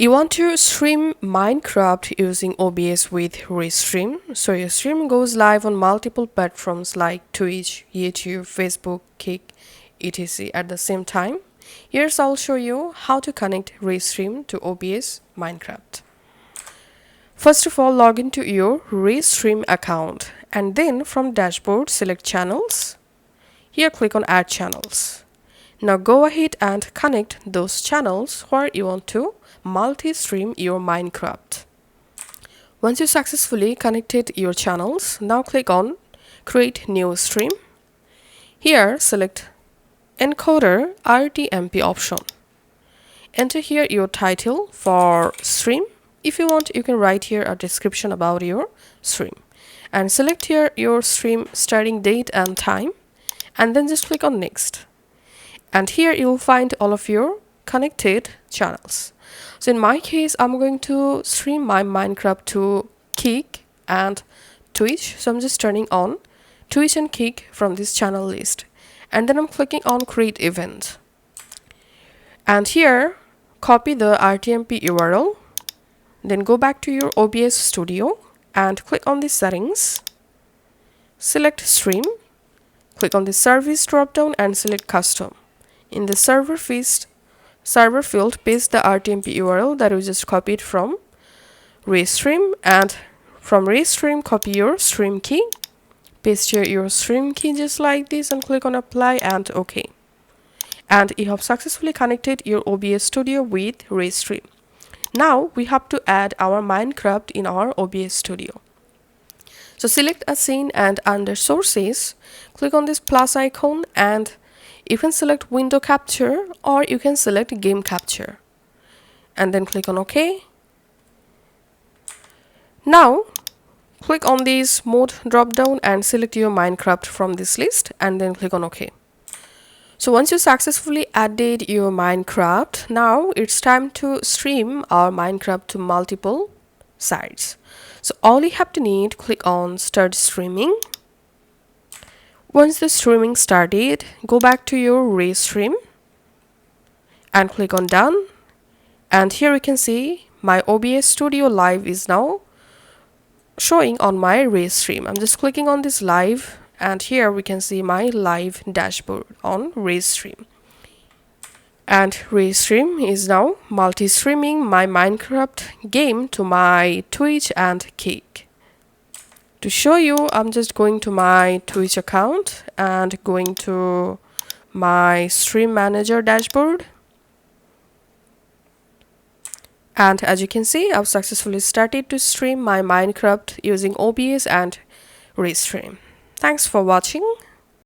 You want to stream Minecraft using OBS with Restream. So your stream goes live on multiple platforms like Twitch, YouTube, Facebook, Kick, etc. at the same time. Here's I'll show you how to connect Restream to OBS Minecraft. First of all, log into your Restream account and then from dashboard select channels. Here click on add channels. Now go ahead and connect those channels where you want to multi-stream your Minecraft. Once you successfully connected your channels, now click on create new stream. Here select encoder RTMP option. Enter here your title for stream. If you want, you can write here a description about your stream and select here your stream starting date and time and then just click on next. And here you'll find all of your connected channels. So in my case, I'm going to stream my Minecraft to Kick and Twitch. So I'm just turning on Twitch and Kick from this channel list. And then I'm clicking on create event. And here, copy the RTMP URL. Then go back to your OBS studio and click on the settings. Select stream. Click on the service dropdown and select custom. In the server field, paste the RTMP URL that we just copied from Restream, and from Restream copy your stream key, paste here your stream key just like this and click on apply and OK. And you have successfully connected your OBS studio with Restream. Now we have to add our Minecraft in our OBS studio. So select a scene and under sources, click on this plus icon and you can select window capture or you can select game capture and then click on OK. Now click on this mode drop down and select your Minecraft from this list and then click on OK. So once you successfully added your Minecraft, now it's time to stream our Minecraft to multiple sites. So all you have to need, click on start streaming. Once the streaming started, go back to your Restream and click on done. And here you can see my OBS Studio Live is now showing on my Restream. I'm just clicking on this live and here we can see my live dashboard on Restream. And Restream is now multi-streaming my Minecraft game to my Twitch and Kick. To show you, I'm just going to my Twitch account and going to my Stream Manager dashboard. And as you can see, I've successfully started to stream my Minecraft using OBS and Restream. Thanks for watching.